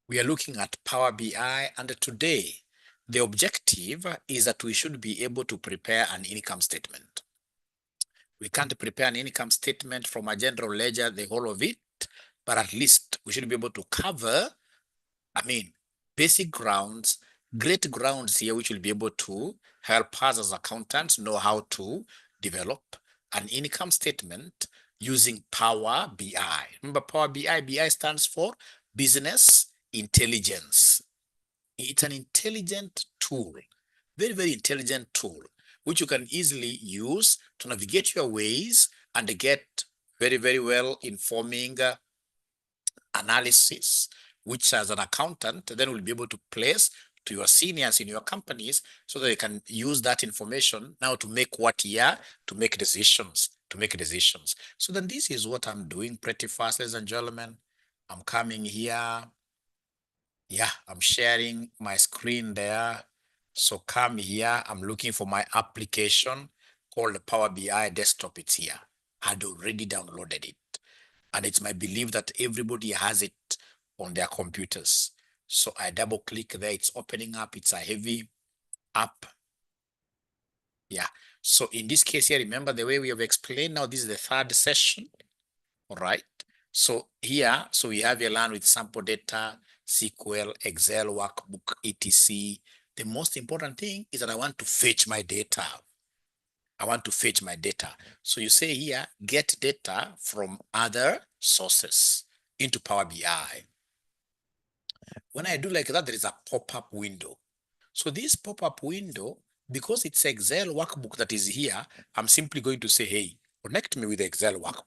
We are looking at Power BI, and today the objective is that we should be able to prepare an income statement. We can't prepare an income statement from a general ledger, the whole of it, but at least we should be able to cover, basic grounds, great grounds here, which will be able to help us as accountants know how to develop an income statement using Power BI. Remember, Power BI, BI stands for Business Intelligence. It's an intelligent tool, very, very intelligent tool, which you can easily use to navigate your ways and get very, very well informing analysis, which as an accountant, then will be able to place to your seniors in your companies so that they can use that information now to make what year, to make decisions. So then this is what I'm doing pretty fast, ladies and gentlemen. I'm coming here. Yeah, I'm sharing my screen there. So come here. I'm looking for my application called Power BI Desktop. It's here. I'd already downloaded it. And it's my belief that everybody has it on their computers. So I double click there. It's opening up. It's a heavy app. Yeah. So in this case here, remember the way we have explained now, this is the third session. All right. So here, so we have a learn with sample data, SQL, Excel, workbook, etc. The most important thing is that I want to fetch my data. So you say here, get data from other sources into Power BI. When I do like that, there is a pop-up window. So this pop-up window, because it's Excel workbook that is here, I'm simply going to say, hey, connect me with the Excel workbook.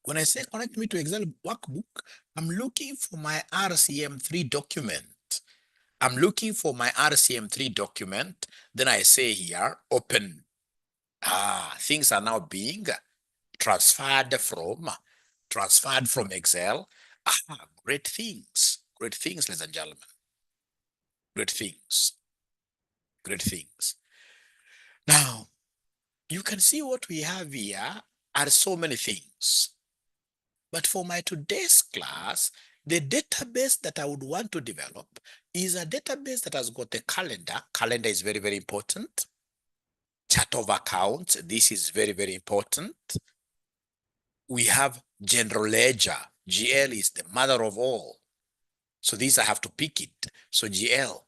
When I say connect me to Excel workbook, I'm looking for my RCM3 document. Then I say here, open. Things are now being transferred from Excel. Great things, ladies and gentlemen. Great things. Now, you can see what we have here are so many things. But for my today's class, the database that I would want to develop is a database that has got a calendar. Calendar is very, very important. Chart of accounts, this is very, very important. We have general ledger. GL is the mother of all. So these I have to pick it. So GL.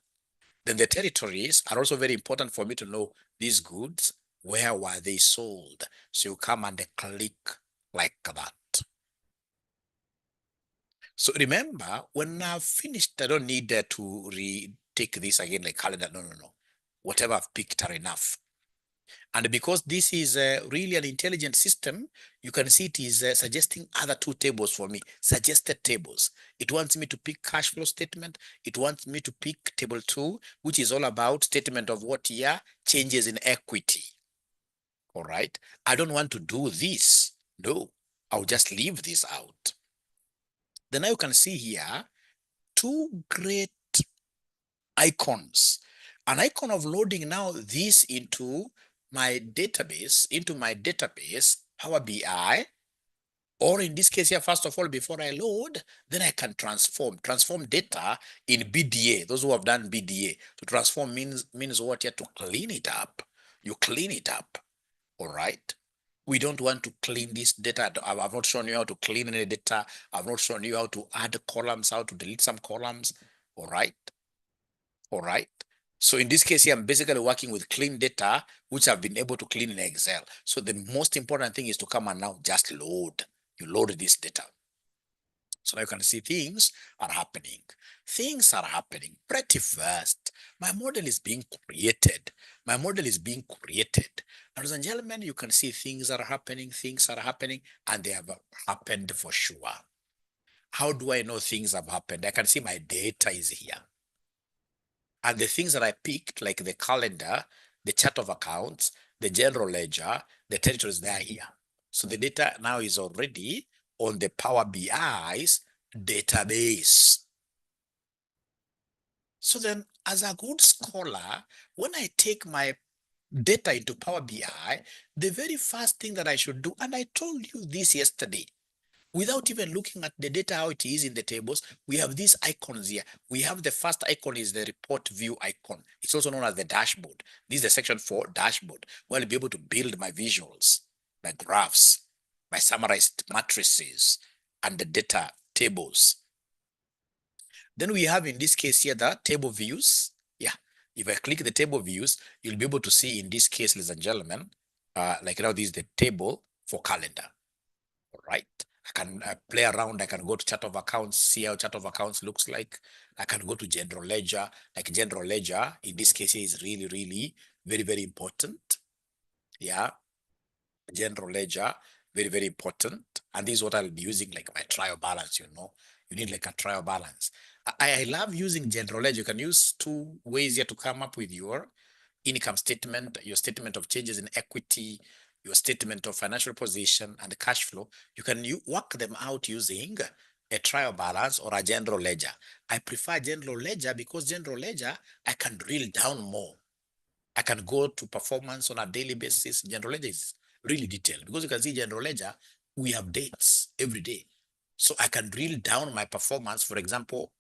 Then the territories are also very important for me to know these goods, where were they sold? So you come and click like that. So remember, when I've finished, I don't need to retake this again like calendar. No. Whatever I've picked are enough. And because this is really an intelligent system, you can see it is suggesting other two tables for me, suggested tables. It wants me to pick cash flow statement. It wants me to pick table 2, which is all about statement of what year, changes in equity. All right. I don't want to do this. No, I'll just leave this out. Then now you can see here, two great icons. An icon of loading now this into my database, Power BI, or in this case here, first of all, before I load, then I can transform data in BDA. Those who have done BDA, to transform means what? You have to clean it up. You clean it up, all right? We don't want to clean this data. I've not shown you how to clean any data. I've not shown you how to add columns, how to delete some columns, all right? All right. So in this case here, I'm basically working with clean data, which I've been able to clean in Excel. So the most important thing is to come and now just load. You load this data. So now you can see things are happening. Things are happening pretty fast. My model is being created. Ladies and gentlemen, you can see things are happening, and they have happened for sure. How do I know things have happened? I can see my data is here. And the things that I picked, like the calendar, the chart of accounts, the general ledger, the territories, they are here. So the data now is already on the Power BI's database. So then, as a good scholar, when I take my data into Power BI, the very first thing that I should do, and I told you this yesterday, without even looking at the data, how it is in the tables. We have these icons here. We have the first icon is the report view icon. It's also known as the dashboard. This is the section for dashboard, where I'll be able to build my visuals, my graphs, my summarized matrices, and the data tables. Then we have in this case here the table views. Yeah, if I click the table views, you'll be able to see in this case, ladies and gentlemen, like now this is the table for calendar. All right. I can play around. I can go to chart of accounts, see how chart of accounts looks like. I can go to general ledger. Like general ledger in this case is really, really very, very important. Yeah. General ledger, very, very important. And this is what I'll be using like my trial balance, you need like a trial balance. I love using general ledger. You can use two ways here to come up with your income statement, your statement of changes in equity, your statement of financial position and cash flow. You can work them out using a trial balance or a general ledger. I prefer general ledger because general ledger, I can drill down more. I can go to performance on a daily basis. General ledger is really detailed because you can see general ledger, we have dates every day. So I can drill down my performance, for example,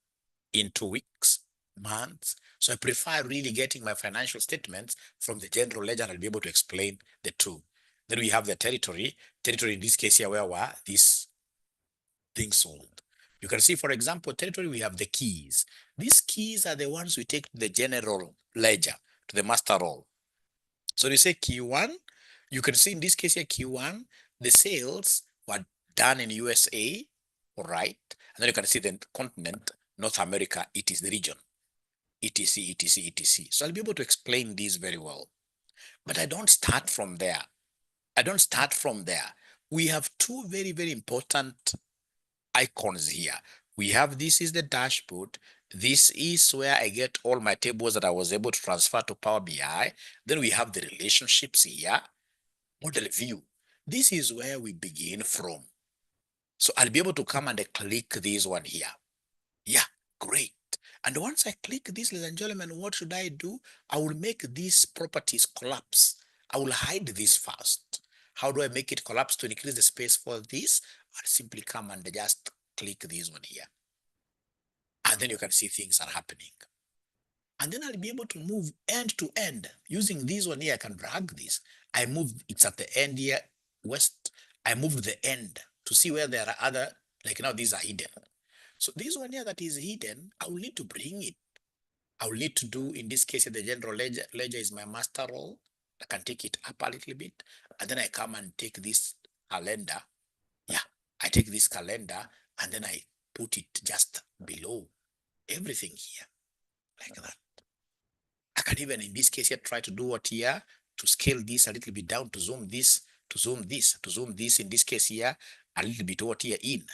in 2 weeks, months. So I prefer really getting my financial statements from the general ledger, and I'll be able to explain the two. Then we have the territory. Territory in this case here, where were these things sold? You can see, for example, territory, we have the keys. These keys are the ones we take to the general ledger, to the master roll. So you say Q1, you can see in this case here, Q1, the sales were done in USA, all right? And then you can see the continent, North America, it is the region, etc, etc, etc. So I'll be able to explain this very well. But I don't start from there. I don't start from there. We have two very, very important icons here. We have, this is the dashboard. This is where I get all my tables that I was able to transfer to Power BI. Then we have the relationships here, model view. This is where we begin from. So I'll be able to come and click this one here. Yeah, great. And once I click this, ladies and gentlemen, what should I do? I will make these properties collapse. I will hide this first. How do I make it collapse to increase the space for this? I'll simply come and just click this one here. And then you can see things are happening. And then I'll be able to move end to end. Using this one here, I can drag this. I move, it's at the end here, west. I move the end to see where there are other, like now these are hidden. So this one here that is hidden, I will need to bring it. I will need to do, in this case, the general ledger is my master role. I can take it up a little bit. And then I come and take this calendar. Yeah, I take this calendar and then I put it just below everything here, like that. I can even, in this case here, try to do what here, to scale this a little bit down, to zoom this, to zoom this, to zoom this, in this case here, a little bit what here in.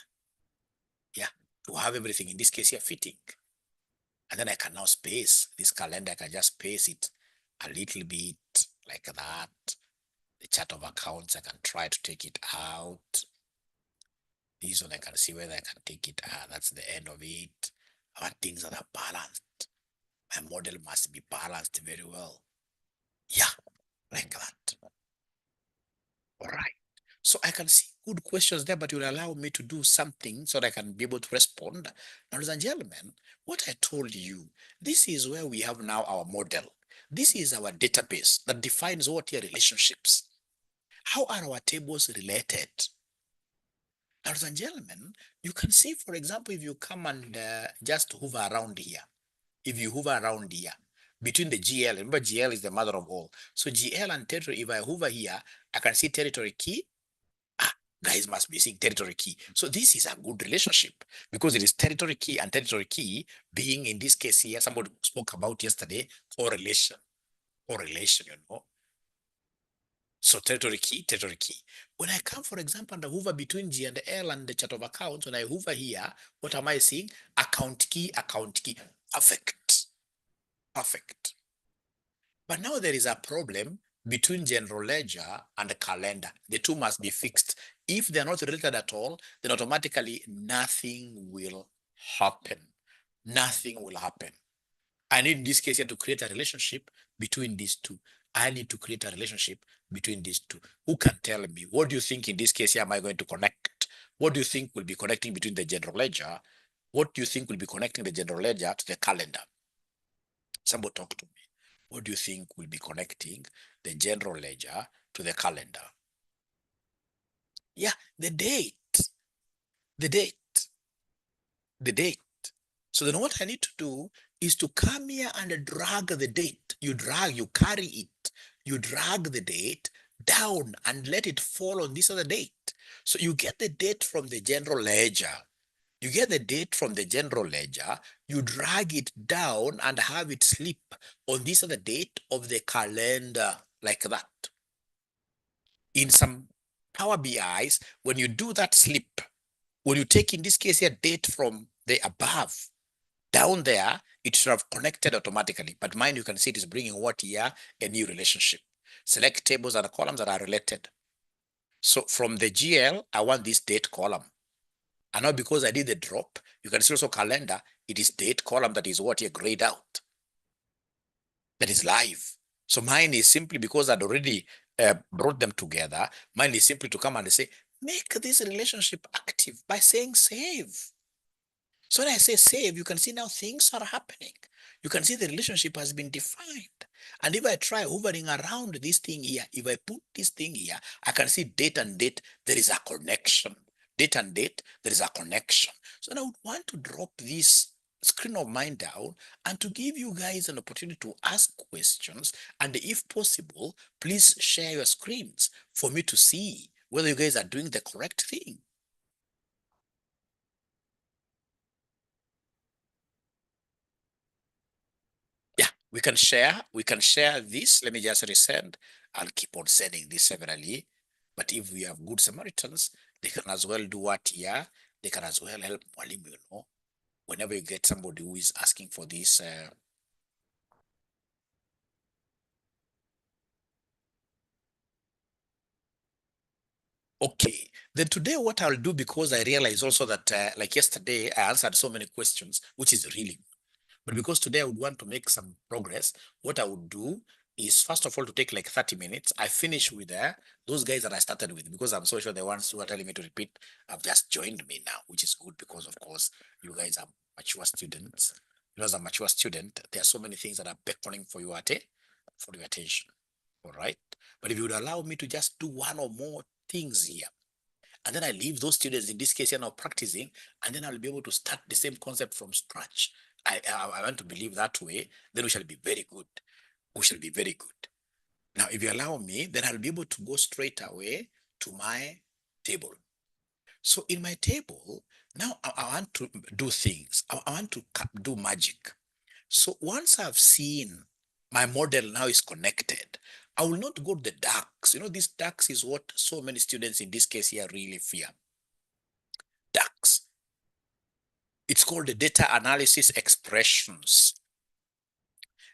Yeah, to have everything in this case here fitting. And then I can now space this calendar. I can just space it a little bit like that. The chart of accounts, I can try to take it out. This one I can see whether I can take it out. That's the end of it. Our things that are balanced. My model must be balanced very well. Yeah, like that. All right. So I can see good questions there, but it will allow me to do something so that I can be able to respond. Now, ladies and gentlemen, what I told you, this is where we have now our model. This is our database that defines what are relationships. How are our tables related? Now, ladies and gentlemen, you can see, for example, if you come and just hover around here, if you hover around here, between the GL, remember GL is the mother of all. So GL and territory, if I hover here, I can see territory key. Guys must be seeing territory key. So this is a good relationship because it is territory key and territory key being, in this case here, somebody spoke about yesterday, correlation, So territory key, territory key. When I come, for example, and I hover between G and L and the chart of accounts, when I hover here, what am I seeing? Account key, account key. Perfect. Perfect. But now there is a problem between general ledger and the calendar. The two must be fixed. If they're not related at all, then automatically nothing will happen. Nothing will happen. I need, in this case here, to create a relationship between these two. I need to create a relationship between these two. Who can tell me? What do you think in this case here am I going to connect What do you think will be connecting between the general ledger? What do you think will be connecting the general ledger to the calendar? Somebody talk to me. What do you think will be connecting the general ledger to the calendar? Yeah, the date, the date, the date. So then what I need to do is to come here and drag the date. You carry it, you drag the date down and let it fall on this other date. So you get the date from the general ledger. You get the date from the general ledger, you drag it down and have it slip on this other date of the calendar, like that. In some Power BIs, when you do that slip, when you take in this case here date from the above, down there, it should have connected automatically. But mine, you can see it is bringing what here? A new relationship. Select tables and columns that are related. So from the GL, I want this date column. And now because I did the drop, you can see also calendar, it is date column that is what here grayed out. That is live. So mine is simply because I'd already brought them together. Mine is simply to come and say, make this relationship active by saying save. So when I say save, you can see now things are happening. You can see the relationship has been defined. And if I try hovering around this thing here, if I put this thing here, I can see date and date, there is a connection. Date and date, there is a connection. So now I would want to drop this screen of mine down and to give you guys an opportunity to ask questions. And if possible, please share your screens for me to see whether you guys are doing the correct thing. Yeah, we can share this. Let me just resend. I'll keep on sending this severally. But if we have good Samaritans, they can as well do what here. They can as well help Mwalimu, you know. Whenever you get somebody who is asking for this, okay. Then today what I'll do, because I realize also that like yesterday, I answered so many questions, which is really. But because today I would want to make some progress, what I would do is first of all to take like 30 minutes. I finish with those guys that I started with, because I'm so sure the ones who are telling me to repeat have just joined me now, which is good because of course you guys are mature students. You know, as a mature student, there are so many things that are beckoning for for your attention. All right. But if you would allow me to just do one or more things here, and then I leave those students, in this case, now practicing, and then I'll be able to start the same concept from scratch. I want to believe that way, then we shall be very good. We shall be very good. Now, if you allow me, then I'll be able to go straight away to my table. So in my table, now I want to do things. I want to do magic. So once I've seen my model now is connected, I will not go to the DAX. You know, this DAX is what so many students in this case here really fear. DAX. It's called the data analysis expressions.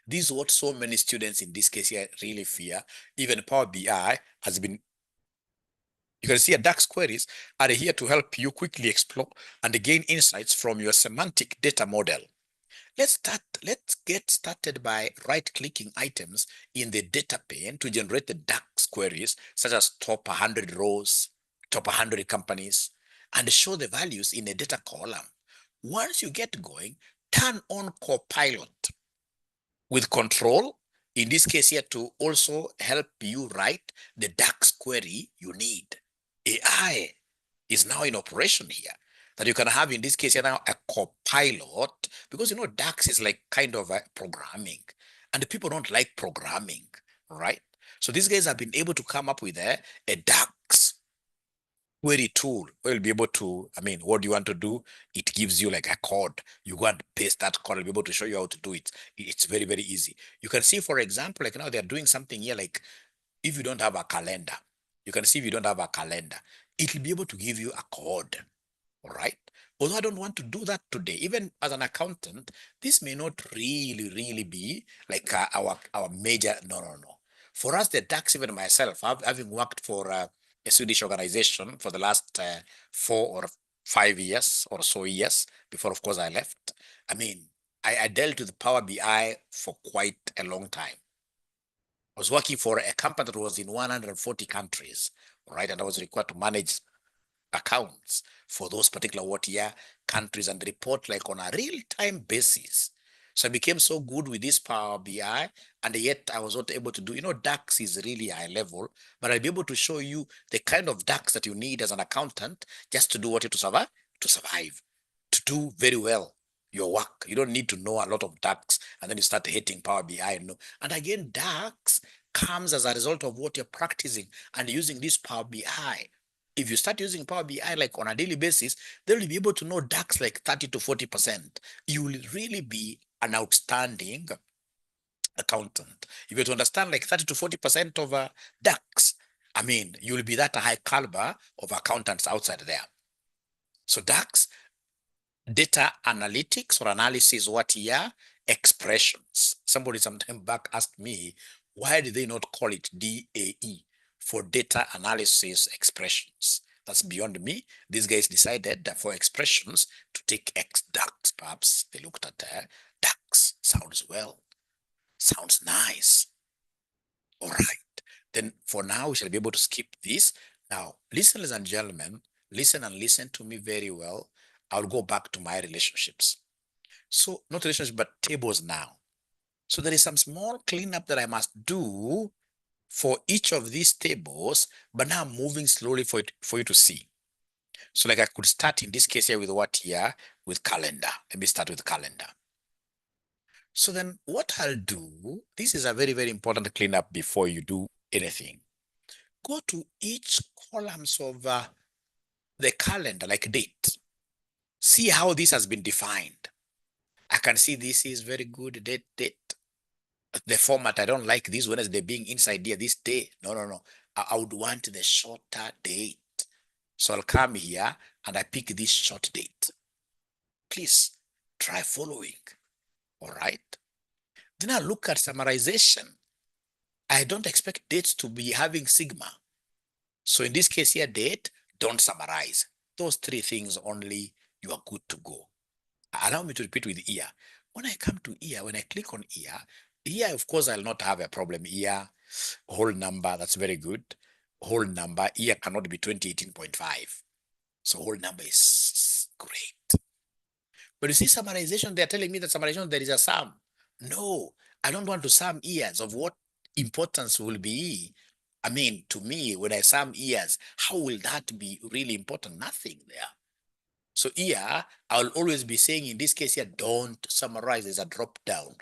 This is what so many students in this case here really fear. Even Power BI has been, you can see DAX queries are here to help you quickly explore and gain insights from your semantic data model. Let's get started by right-clicking items in the data pane to generate the DAX queries, such as top 100 rows, top 100 companies, and show the values in a data column. Once you get going, turn on Copilot with control, in this case here, to also help you write the DAX query you need. AI is now in operation here, that you can have in this case here now a copilot, because you know DAX is like kind of a programming, and the people don't like programming, right? So these guys have been able to come up with a DAX query tool where you'll be able to, I mean, what do you want to do? It gives you like a code. You go and paste that code, I'll be able to show you how to do it. It's very, very easy. You can see, for example, like now they're doing something here, like if you don't have a calendar, you can see if you don't have a calendar, it'll be able to give you a code. All right. Although I don't want to do that today, even as an accountant, this may not really be like our major. No. For us, the DAX, even myself, having worked for a Swedish organization for the last 4 or 5 years or so years before, of course, I left. I mean, I dealt with Power BI for quite a long time. I was working for a company that was in 140 countries, right? And I was required to manage accounts for those particular what year countries and report like on a real-time basis. So I became so good with this Power BI, and yet I was not able to do, DAX is really high level, but I'll be able to show you the kind of DAX that you need as an accountant just to do what you to survive, to do very well your work. You don't need to know a lot of DAX and then you start hating Power BI. No. And again, DAX comes as a result of what you're practicing and using this Power BI. If you start using Power BI like on a daily basis, then you'll be able to know DAX like 30 to 40%. You will really be an outstanding accountant. If you to understand like 30 to 40% of DAX, I mean, you will be that high caliber of accountants outside there. So DAX, data analytics or analysis, what here? Expressions. Somebody sometime back asked me, why did they not call it DAE for data analysis expressions? That's beyond me. These guys decided that for expressions to take X DAX. Perhaps they looked at DAX. Sounds well. Sounds nice. All right. Then for now, we shall be able to skip this. Now, listeners and gentlemen, listen and listen to me very well. I'll go back to my relationships. So not relationships, but tables now. So there is some small cleanup that I must do for each of these tables, but now I'm moving slowly for you to see. So like I could start in this case here with what here? With calendar. Let me start with calendar. So then what I'll do, this is a very, very important cleanup before you do anything. Go to each columns of the calendar, like date. See how this has been defined. I can see this is very good, date. The format, I don't like this Wednesday being inside here, this day. No. I would want the shorter date. So I'll come here and I pick this short date. Please try following. All right. Then I look at summarization. I don't expect dates to be having sigma. So in this case here, date, don't summarize. Those three things only, you are good to go. Allow me to repeat with year. When I come to year, when I click on year, of course, I'll not have a problem here. Whole number, that's very good. Whole number, year cannot be 2018.5. So whole number is great. But you see summarization, they're telling me that summarization, there is a sum. No, I don't want to sum years of what importance will be. I mean, to me, when I sum years, how will that be really important? Nothing there. So here, I'll always be saying in this case here, don't summarize. There's a drop down.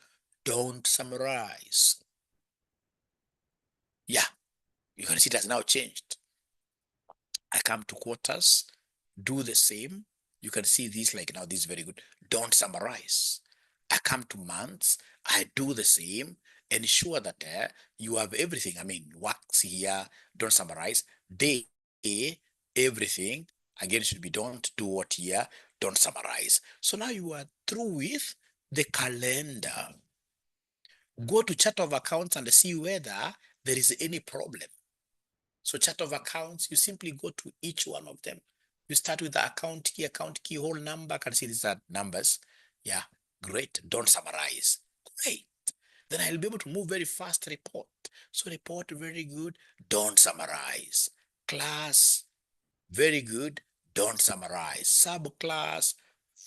Don't summarize. Yeah, you can see it has now changed. I come to quarters, do the same. You can see this like now, this is very good. Don't summarize. I come to months, I do the same. Ensure that you have everything. I mean, works here, don't summarize. Day, everything. Again, should be don't do what here, don't summarize. So now you are through with the calendar. Go to chart of accounts and see whether there is any problem. So chart of accounts, you simply go to each one of them. You start with the account key, whole number. Can see these are numbers. Yeah, great. Don't summarize. Great. Then I'll be able to move very fast report. So report, very good. Don't summarize. Class, very good. Don't summarize. Subclass,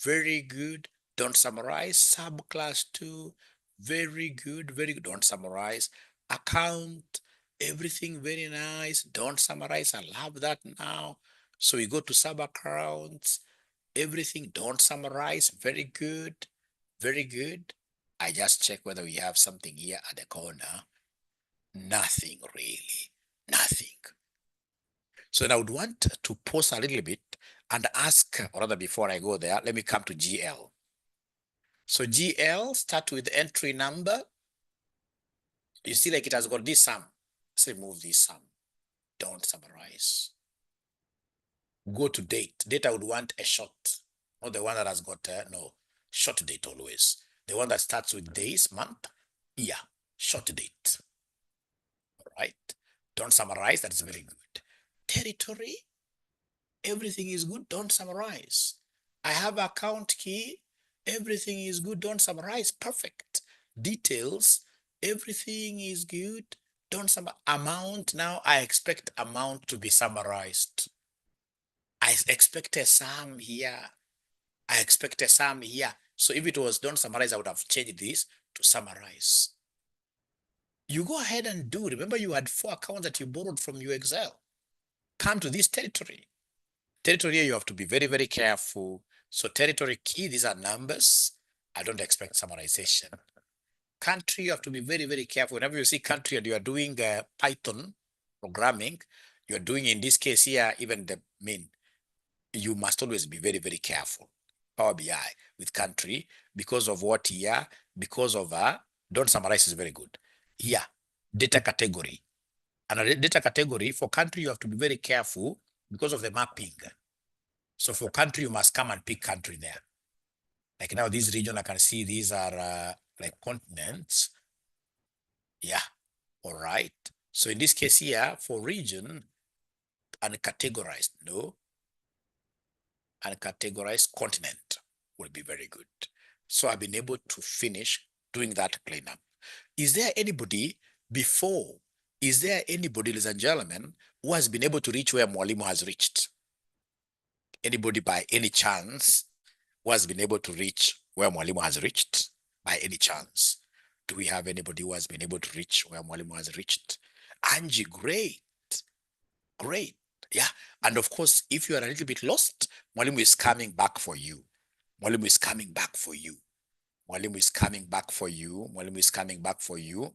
very good. Don't summarize. Subclass 2, very good. Very good. Don't summarize. Account, everything very nice. Don't summarize. I love that now. So we go to sub accounts. Everything, don't summarize. Very good. Very good. I just check whether we have something here at the corner. Nothing really. Nothing. So I would want to pause a little bit and ask, or rather before I go there, let me come to GL. So GL, start with entry number. You see like it has got this sum. Let's remove this sum. Don't summarize. Go to date. Date I would want a short, not the one that has got, no, short date always. The one that starts with days, month, year, short date. All right. Don't summarize. That is very good. Territory, everything is good. Don't summarize. I have account key. Everything is good. Don't summarize. Perfect. Details, everything is good. Don't summarize. Amount, now I expect amount to be summarized. I expected some here. I expected some here. So if it was don't summarize, I would have changed this to summarize. You go ahead and do. Remember, you had 4 accounts that you borrowed from your Excel. Come to this territory. Territory here, you have to be very, very careful. So territory key, these are numbers. I don't expect summarization. Country, you have to be very, very careful. Whenever you see country and you are doing Python programming, you're doing in this case here, even the mean, you must always be very, very careful. Power BI with country because of what here, because of don't summarize is very good. Here, data category. And a data category for country, you have to be very careful because of the mapping. So for country, you must come and pick country there. Like now, this region, I can see these are like continents. Yeah, all right. So in this case here, for region, uncategorized, no, uncategorized continent will be very good. So I've been able to finish doing that cleanup. Is there anybody before? Is there anybody, ladies and gentlemen, who has been able to reach where Mwalimu has reached? Anybody by any chance who has been able to reach where Mwalimu has reached by any chance? Do we have anybody who has been able to reach where Mwalimu has reached? Angie, great, great. Yeah, and of course, if you are a little bit lost, Mwalimu is coming back for you. Mwalimu is coming back for you. Mwalimu is coming back for you. Mwalimu is coming back for you.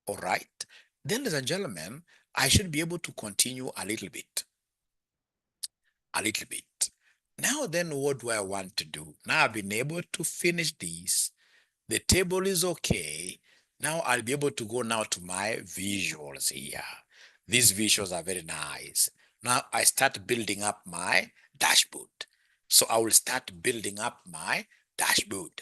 All right. Then, ladies and gentlemen, I should be able to continue a little bit. A little bit. Now then, what do I want to do? Now I've been able to finish this. The table is okay. Now I'll be able to go now to my visuals here. These visuals are very nice. Now I start building up my dashboard. So I will start building up my dashboard.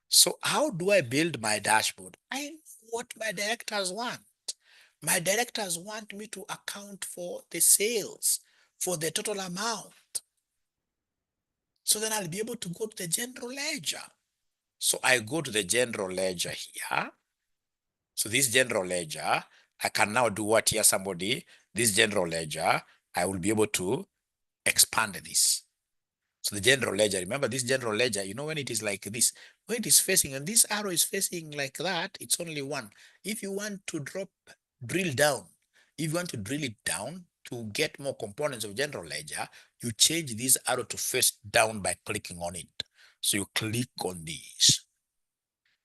So how do I build my dashboard? I know what my directors want. My directors want me to account for the sales, for the total amount. So then I'll be able to go to the general ledger. So I go to the general ledger here. So this general ledger, I can now do what here, somebody, this general ledger, I will be able to expand this. So the general ledger, remember this general ledger, you know, when it is like this, when it is facing, and this arrow is facing like that, it's only one. If you want to drill down, if you want to drill it down to get more components of general ledger, you change this arrow to face down by clicking on it. So you click on this.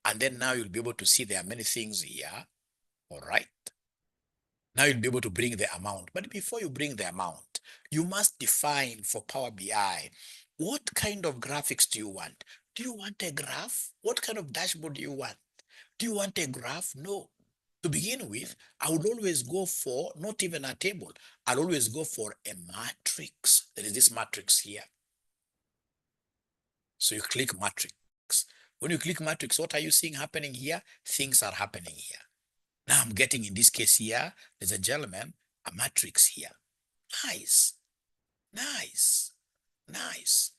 And then now you'll be able to see there are many things here. All right. Now you'll be able to bring the amount. But before you bring the amount, you must define for Power BI, what kind of graphics do you want? Do you want a graph? What kind of dashboard do you want? Do you want a graph? No. To begin with, I would always go for not even a table. I'll always go for a matrix. There is this matrix here. So you click matrix. When you click matrix, what are you seeing happening here? Things are happening here. Now I'm getting, in this case here, there's a gentleman, a matrix here. Nice, nice, nice.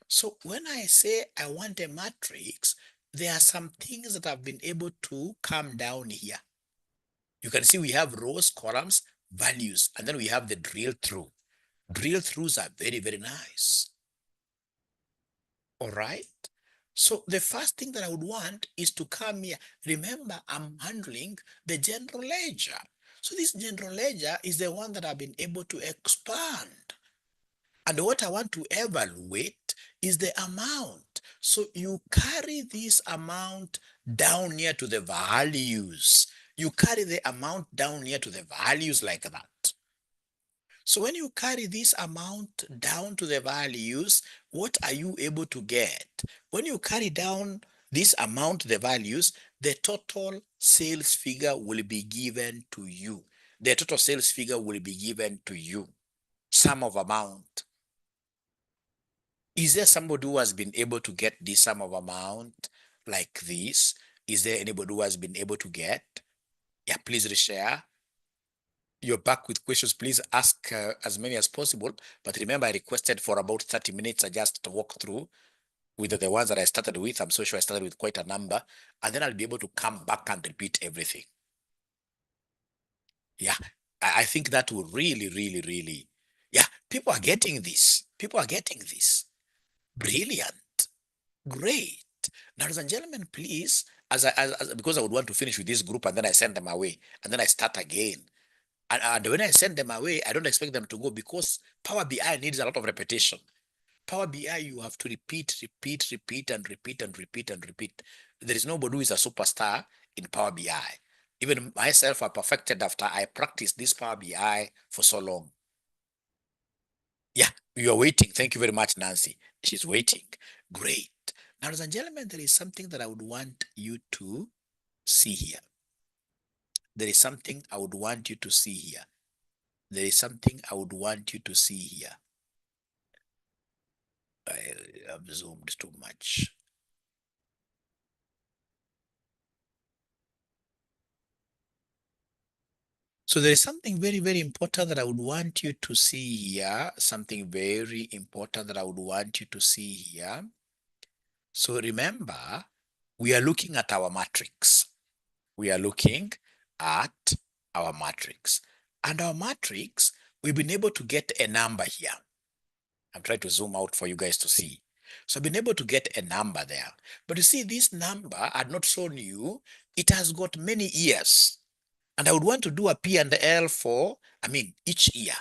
So when I say I want a matrix, there are some things that I've been able to come down here. You can see we have rows, columns, values, and then we have the drill through. Drill throughs are very, very nice. All right. So the first thing that I would want is to come here. Remember, I'm handling the general ledger. So this general ledger is the one that I've been able to expand. And what I want to evaluate is the amount. So you carry this amount down here to the values. You carry the amount down here to the values like that. So when you carry this amount down to the values, what are you able to get? When you carry down this amount to the values, the total sales figure will be given to you. The total sales figure will be given to you. Sum of amount. Is there somebody who has been able to get this sum of amount like this? Is there anybody who has been able to get? Yeah, please reshare. You're back with questions. Please ask as many as possible. But remember, I requested for about 30 minutes. I just walk through with the ones that I started with. I'm so sure I started with quite a number. And then I'll be able to come back and repeat everything. Yeah, I think that will really, really, really. Yeah, People are getting this. People are getting this. Brilliant. Great. Now, ladies and gentlemen, please, because I would want to finish with this group and then I send them away and then I start again. And when I send them away, I don't expect them to go because Power BI needs a lot of repetition. Power BI, you have to repeat, repeat, repeat, and repeat, and repeat, and repeat. There is nobody who is a superstar in Power BI. Even myself, I perfected after I practiced this Power BI for so long. Yeah, you are waiting. Thank you very much, Nancy. She's waiting. Great. Now, ladies and gentlemen, there is something that I would want you to see here. There is something I would want you to see here. There is something I would want you to see here. I have zoomed too much. So there is something very, very important that I would want you to see here. Something very important that I would want you to see here. So remember, we are looking at our matrix. We are looking at our matrix. And our matrix, we've been able to get a number here. I'm trying to zoom out for you guys to see. So I've been able to get a number there. But you see, this number I had not shown you. It has got many years. And I would want to do a P and L for, each year.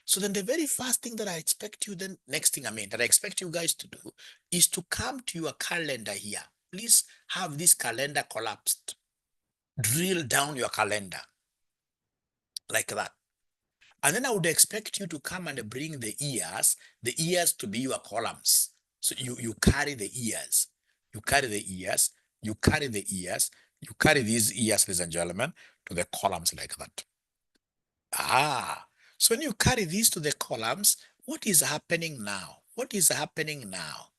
So then the very first thing that I expect you, then next thing, that I expect you guys to do is to come to your calendar here. Please have this calendar collapsed. Drill down your calendar like that. And then I would expect you to come and bring the ears to be your columns. So you carry the ears, you carry the ears, you carry the ears, you carry these ears, ladies and gentlemen, to the columns like that. So when you carry these to the columns, what is happening now? What is happening now?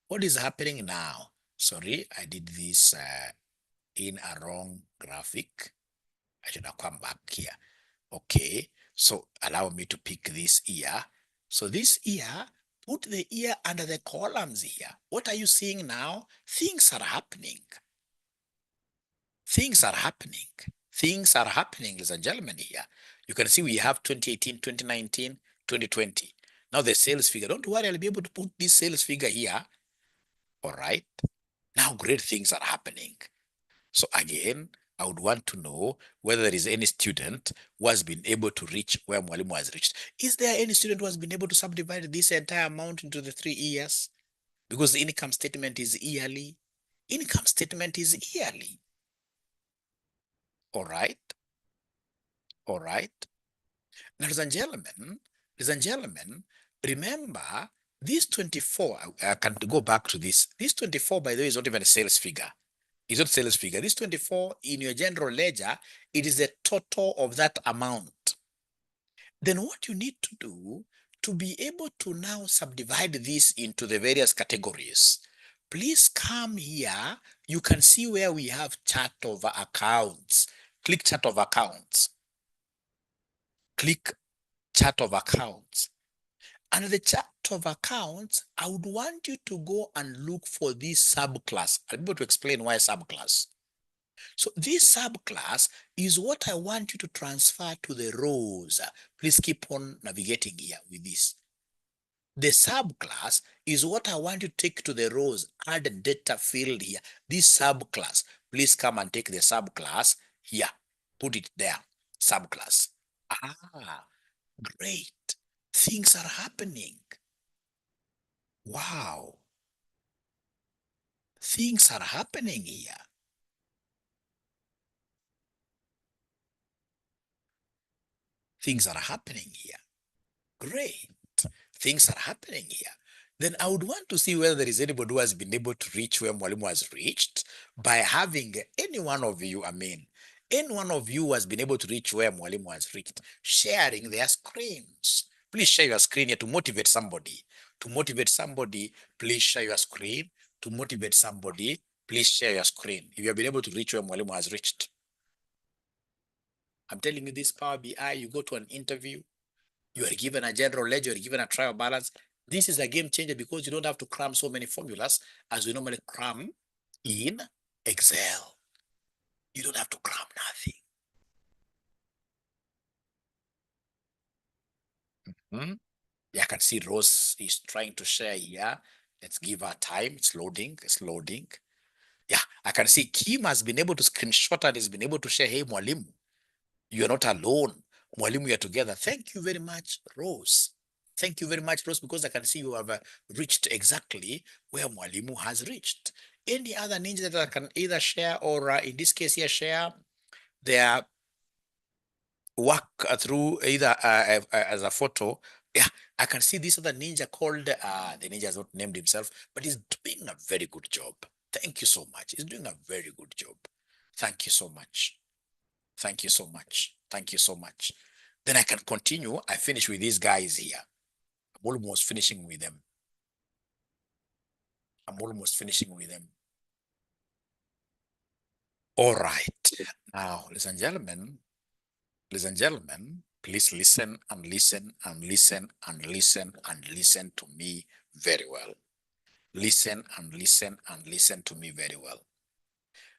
What is happening now? Sorry, I did this in a wrong graphic. I should have come back here. Okay, so allow me to pick this ear. So this ear, put the ear under the columns here. What are you seeing now? Things are happening. Things are happening. Things are happening, ladies and gentlemen, here. You can see we have 2018, 2019, 2020. Now the sales figure. Don't worry, I'll be able to put this sales figure here. All right. Now great things are happening. So again, I would want to know whether there is any student who has been able to reach where Mwalimu has reached. Is there any student who has been able to subdivide this entire amount into the 3 years? Because the income statement is yearly. Income statement is yearly. All right. All right. Ladies and gentlemen, remember this 24, I can go back to this. This 24, by the way, is not even a sales figure. It's not sales figure. This 24 in your general ledger, it is the total of that amount. Then what you need to do to be able to now subdivide this into the various categories, please come here. You can see where we have chart of accounts. Click chart of accounts. Click chart of accounts. And the chart of accounts, I would want you to go and look for this subclass. I'll be able to explain why subclass. So this subclass is what I want you to transfer to the rows. Please keep on navigating here with this. The subclass is what I want you to take to the rows. Add a data field here. This subclass, please come and take the subclass here. Put it there, subclass. Great. Things are happening. Wow. Things are happening here. Things are happening here. Great. Things are happening here. Then I would want to see whether there is anybody who has been able to reach where Mwalimu has reached by having any one of you, any one of you who has been able to reach where Mwalimu has reached, sharing their screens. Please share your screen here to motivate somebody. To motivate somebody, please share your screen. To motivate somebody, please share your screen. If you have been able to reach where Mwalimu has reached. I'm telling you this Power BI, you go to an interview, you are given a general ledger, you are given a trial balance. This is a game changer because you don't have to cram so many formulas as we normally cram in Excel. You don't have to cram nothing. Yeah, I can see Rose is trying to share here. Let's give her time. It's loading. It's loading. Yeah, I can see Kim has been able to screenshot and has been able to share. Hey, Mwalimu, you're not alone. Mwalimu, you're together. Thank you very much, Rose. Thank you very much, Rose, because I can see you have reached exactly where Mwalimu has reached. Any other ninja that I can either share or in this case here, share their work through either as a photo. Yeah, I can see this other ninja called, the ninja has not named himself, but he's doing a very good job. Thank you so much. He's doing a very good job. Thank you so much. Thank you so much. Thank you so much. Then I can continue. I finish with these guys here. I'm almost finishing with them. I'm almost finishing with them. All right. Now, ladies and gentlemen, please listen and listen and listen and listen and listen to me very well. Listen and listen and listen to me very well.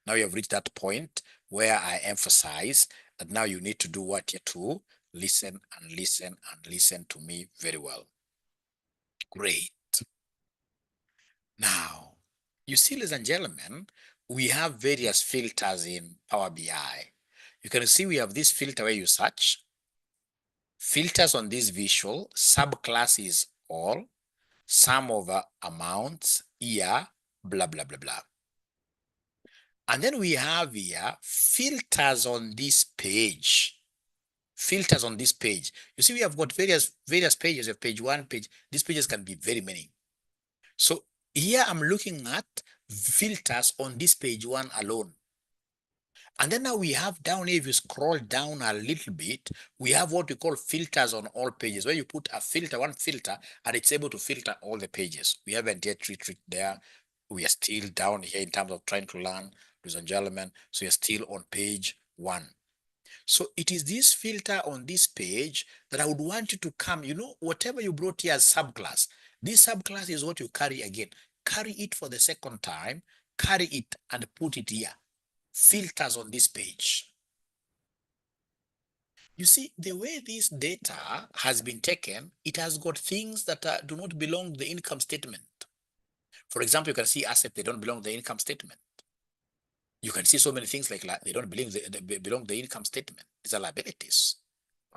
Now you have reached that point where I emphasize that now you need to do what you do. Listen and listen and listen to me very well. Great. Now, you see, ladies and gentlemen, we have various filters in Power BI. You can see we have this filter where you search. Filters on this visual, subclass is all, sum over amounts, year, blah, blah, blah, blah. And then we have here filters on this page. Filters on this page. You see, we have got various pages. You have page one, page. These pages can be very many. So here I'm looking at filters on this page one alone. And then now we have down here, if you scroll down a little bit, we have what we call filters on all pages, where you put a filter, one filter, and it's able to filter all the pages. We haven't yet reached there. We are still down here in terms of trying to learn, ladies and gentlemen. So you're still on page one. So it is this filter on this page that I would want you to come, whatever you brought here as subclass, this subclass is what you carry again. Carry it for the second time, carry it and put it here. Filters on this page. You see, the way this data has been taken, it has got things that do not belong to the income statement. For example, you can see assets, they don't belong to the income statement. You can see so many things like they don't belong to the income statement. These are liabilities,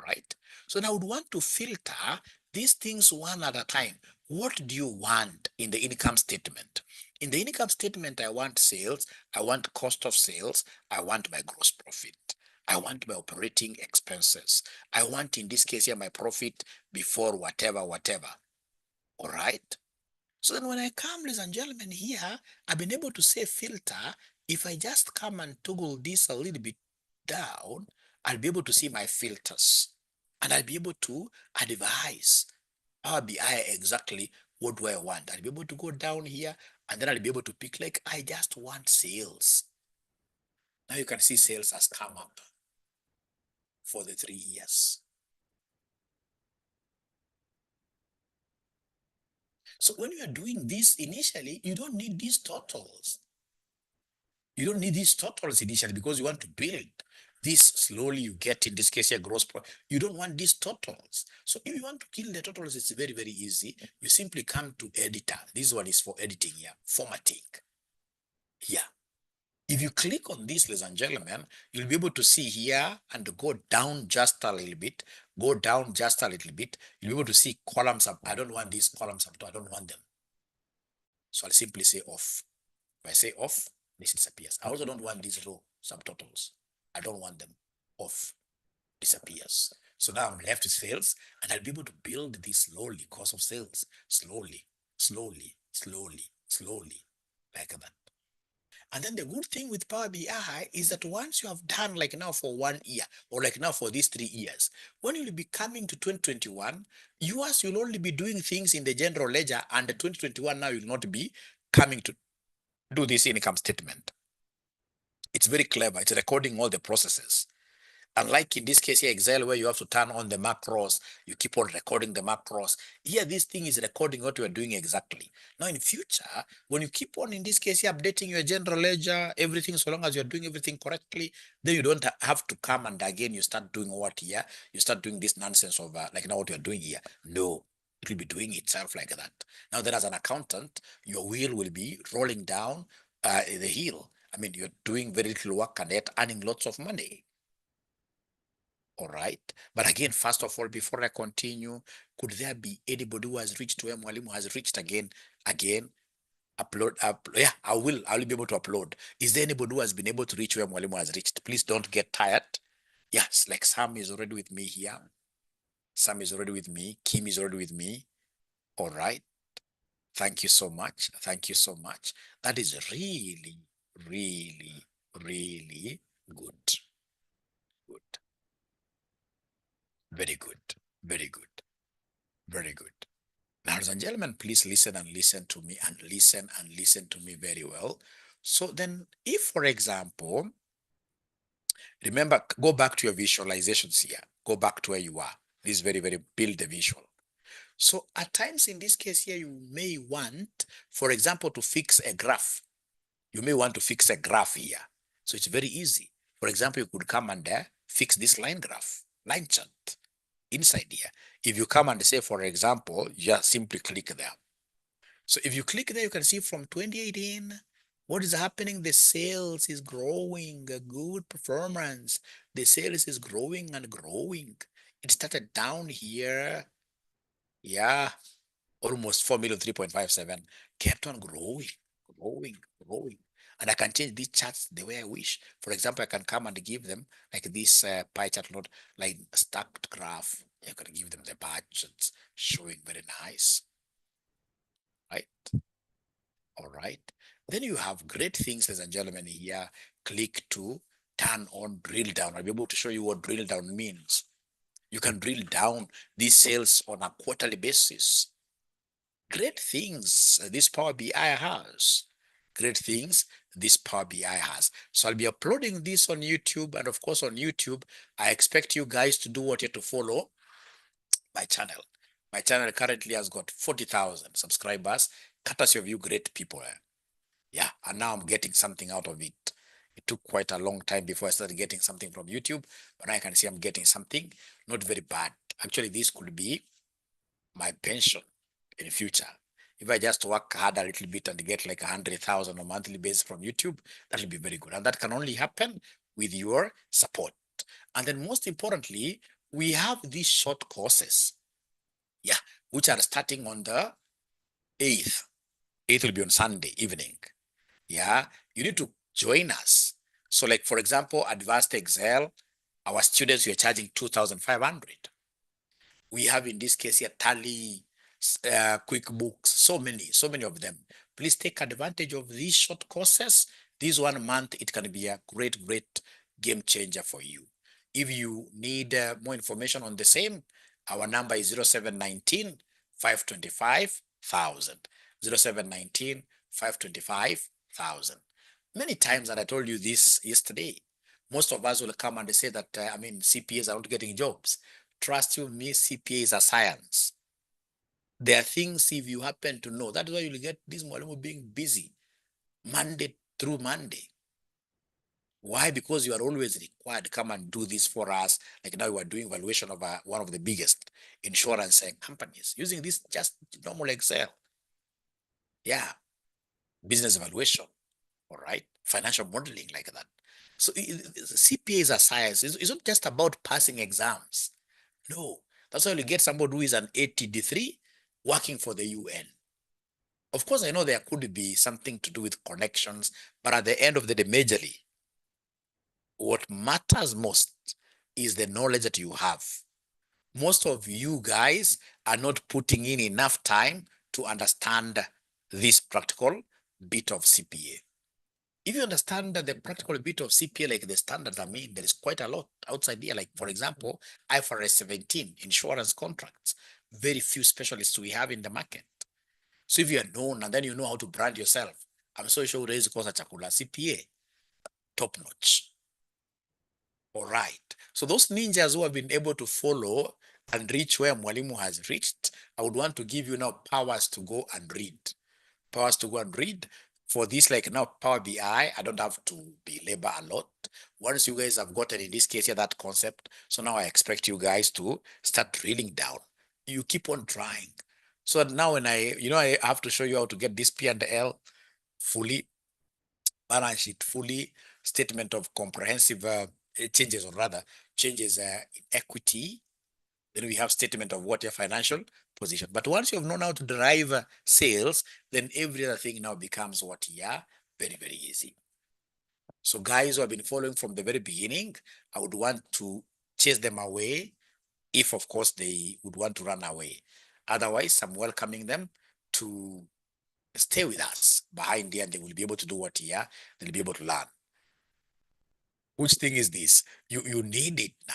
right? So now I would want to filter these things one at a time. What do you want in the income statement? In the income statement, I want sales, I want cost of sales, I want my gross profit, I want my operating expenses, I want, in this case here, my profit before whatever. All right? So then when I come, ladies and gentlemen, here, I've been able to say filter. If I just come and toggle this a little bit down, I'll be able to see my filters. And I'll be able to advise Power BI exactly what do I want. I'll be able to go down here and then I'll be able to pick, like, I just want sales. Now you can see sales has come up for the 3 years. So when you are doing this initially, you don't need these totals. You don't need these totals initially because you want to build this slowly. You get, in this case here, gross profit. You don't want these totals. So if you want to kill the totals, it's very, very easy. You simply come to editor. This one is for editing here, formatting. Yeah. If you click on this, ladies and gentlemen, you'll be able to see here and go down just a little bit. Go down just a little bit. You'll be able to see columns up. I don't want these columns up. I don't want them. So I'll simply say off. If I say off, this disappears. I also don't want these row subtotals. I don't want them. Off. Disappears. So now I'm left with sales, and I'll be able to build this slowly, cost of sales. Slowly, like that. And then the good thing with Power BI is that once you have done, like now for 1 year, or like now for these 3 years, when you'll be coming to 2021, yours will only be doing things in the general ledger, and the 2021 now you'll not be coming to do this income statement. It's very clever. It's recording all the processes. Unlike in this case here, Excel, where you have to turn on the macros, you keep on recording the macros. Here, this thing is recording what you are doing exactly. Now, in future, when you keep on, in this case here, updating your general ledger, everything, so long as you're doing everything correctly, then you don't have to come and again, you start doing what here? You start doing this nonsense of like now what you're doing here. No, It will be doing itself like that. Now, then as an accountant, your wheel will be rolling down the hill. I mean, you're doing very little work and yet earning lots of money. All right. But again, first of all, before I continue, could there be anybody who has reached where Mwalimu has reached again? Yeah, I will be able to upload. Is there anybody who has been able to reach where Mwalimu has reached? Please don't get tired. Yes, like Sam is already with me here. Sam is already with me. Kim is already with me. All right. Thank you so much. Thank you so much. That is really, really, really good. Good. Very good. Very good. Very good. Now, ladies and gentlemen, please listen and listen to me and listen to me very well. So then, if, for example, remember, go back to your visualizations here. Go back to where you are. This is very, very build the visual. So at times in this case here, you may want, for example, to fix a graph. You may want to fix a graph here. So it's very easy. For example, you could come and fix this line graph, line chart inside here. If you come and say, for example, just simply click there. So if you click there, you can see from 2018, what is happening? The sales is growing, a good performance. The sales is growing and growing. It started down here. Yeah, almost 4 million, 3.57, kept on growing, growing, growing. And I can change these charts the way I wish. For example, I can come and give them like this pie chart note, like stacked graph. I can give them the bar charts showing very nice, right? All right. Then you have great things, ladies and gentlemen, here. Click to turn on drill down. I'll be able to show you what drill down means. You can drill down these sales on a quarterly basis. Great things this Power BI has. Great things this Power BI has. So I'll be uploading this on YouTube. And of course, on YouTube, I expect you guys to do what you have to follow my channel. My channel currently has got 40,000 subscribers, courtesy of you great people. Yeah, and now I'm getting something out of it. It took quite a long time before I started getting something from YouTube, but now I can see I'm getting something not very bad. Actually, this could be my pension in the future. If I just work hard a little bit and get like 100,000 on a monthly basis from YouTube, that will be very good. And that can only happen with your support. And then most importantly, we have these short courses, yeah, which are starting on the 8th. 8th will be on Sunday evening. Yeah, you need to join us. So like, for example, Advanced Excel, our students, we are charging 2,500. We have in this case here Tally, QuickBooks, so many of them. Please take advantage of these short courses. This 1 month, it can be a great game changer for you. If you need more information on the same, our number is 0719 525 1000. 0719 525 1000. Many times, and I told you this yesterday, most of us will come and say that, CPAs are not getting jobs. Trust you me, CPA is a science. There are things, if you happen to know, that's why you'll get this Mwalimu being busy Monday through Monday. Why? Because you are always required to come and do this for us. Like now we are doing valuation of one of the biggest insurance companies using this just normal Excel. Yeah, business evaluation, all right, financial modeling like that. So CPA is a science. It's not just about passing exams. No, that's why you get somebody who is an ATD3 working for the UN. Of course, I know there could be something to do with connections, but at the end of the day, majorly, what matters most is the knowledge that you have. Most of you guys are not putting in enough time to understand this practical bit of CPA. If you understand the practical bit of CPA, like the standards, there is quite a lot outside here. Like, for example, IFRS 17, insurance contracts, very few specialists we have in the market. So if you are known and then you know how to brand yourself, I'm so sure raise course at Chakula CPA, top notch. All right. So those ninjas who have been able to follow and reach where Mwalimu has reached, I would want to give you now powers to go and read. Powers to go and read. For this, like now, Power BI, I don't have to belabor a lot. Once you guys have gotten, in this case here, that concept, so now I expect you guys to start drilling down. You keep on trying. So now when I have to show you how to get this P&L fully, balance sheet fully, statement of comprehensive changes, or rather changes in equity. Then we have statement of what your financial position. But once you have known how to derive sales, then every other thing now becomes what? Yeah, very, very easy. So guys who have been following from the very beginning, I would want to chase them away if, of course, they would want to run away. Otherwise, I'm welcoming them to stay with us behind here, and they will be able to do what? Yeah, they'll be able to learn. Which thing is this? You need it now.